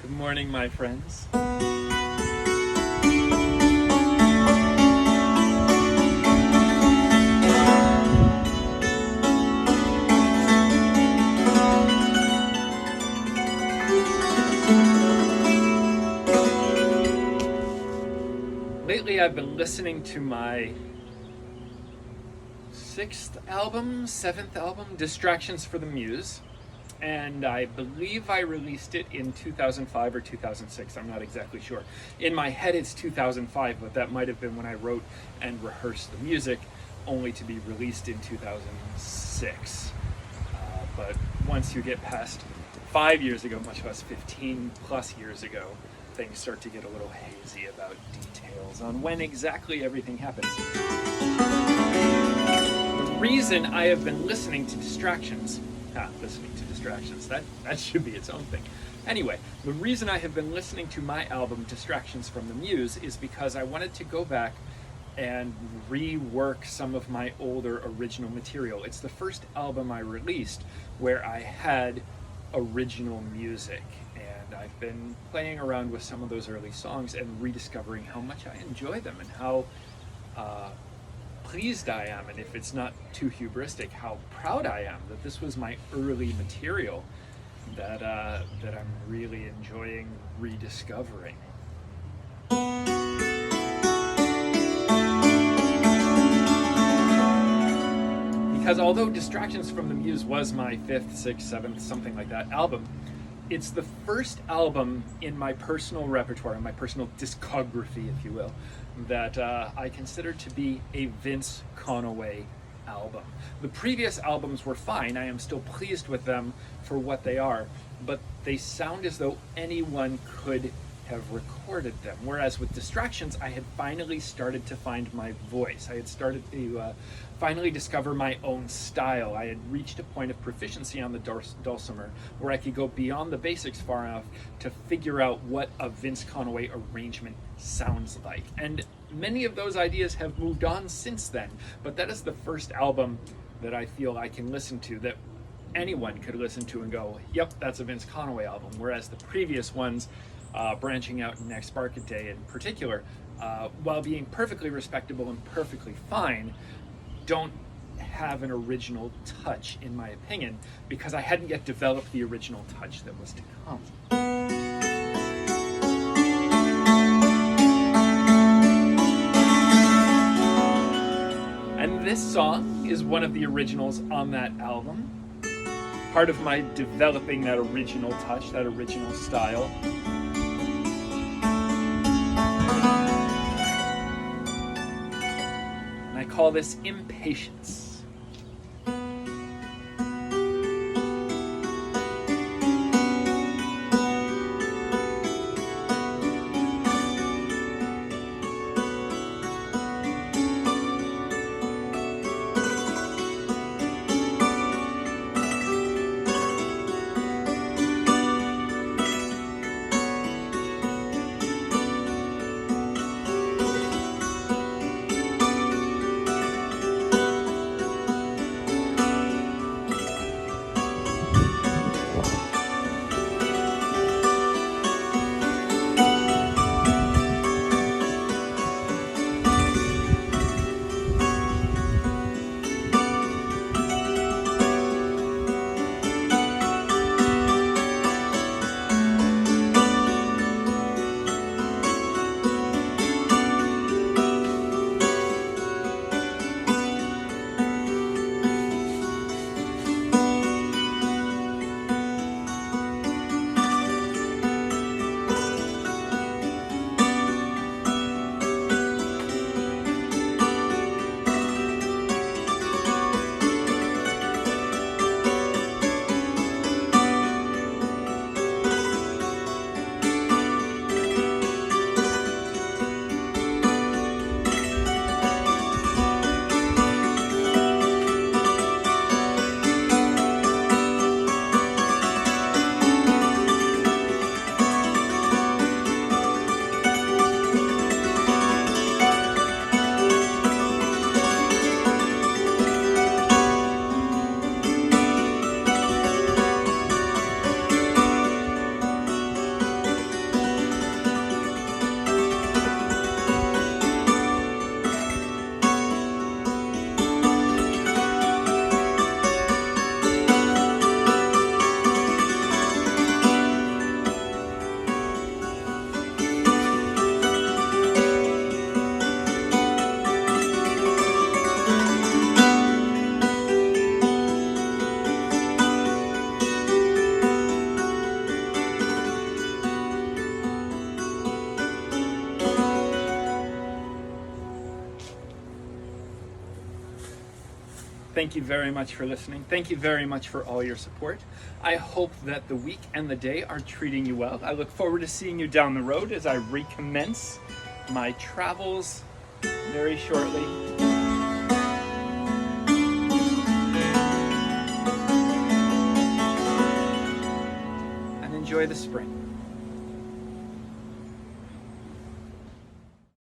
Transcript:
Good morning, my friends. Lately, I've been listening to my seventh album, Distractions for the Muse. And I believe I released it in 2005 or 2006. I'm not exactly sure. In my head, it's 2005, but that might have been when I wrote and rehearsed the music, only to be released in 2006. But once you get past 5 years ago, much less 15 plus years ago, things start to get a little hazy about details on when exactly everything happened. The reason I have been listening to Distractions, that should be its own thing. Anyway, the reason I have been listening to my album, Distractions from the Muse, is because I wanted to go back and rework some of my older original material. It's the first album I released where I had original music, and I've been playing around with some of those early songs and rediscovering how much I enjoy them and how pleased I am, and if it's not too hubristic, how proud I am that this was my early material that I'm really enjoying rediscovering. Because although Distractions from the Muse was my fifth, sixth, seventh, something like that album, it's the first album in my personal repertoire, in my personal discography, if you will, that I consider to be a Vince Conaway album. The previous albums were fine. I am still pleased with them for what they are, but they sound as though anyone could have recorded them. Whereas with Distractions, I had finally started to find my voice. I had started to finally discover my own style. I had reached a point of proficiency on the dulcimer where I could go beyond the basics far enough to figure out what a Vince Conaway arrangement sounds like. And many of those ideas have moved on since then, but that is the first album that I feel I can listen to that anyone could listen to and go, yep, that's a Vince Conaway album. Whereas the previous ones, branching out Next Spark a Day in particular, while being perfectly respectable and perfectly fine, don't have an original touch, in my opinion, because I hadn't yet developed the original touch that was to come. And this song is one of the originals on that album, part of my developing that original touch, that original style. And I call this Impatience. Thank you very much for listening. Thank you very much for all your support. I hope that the week and the day are treating you well. I look forward to seeing you down the road as I recommence my travels very shortly. And enjoy the spring.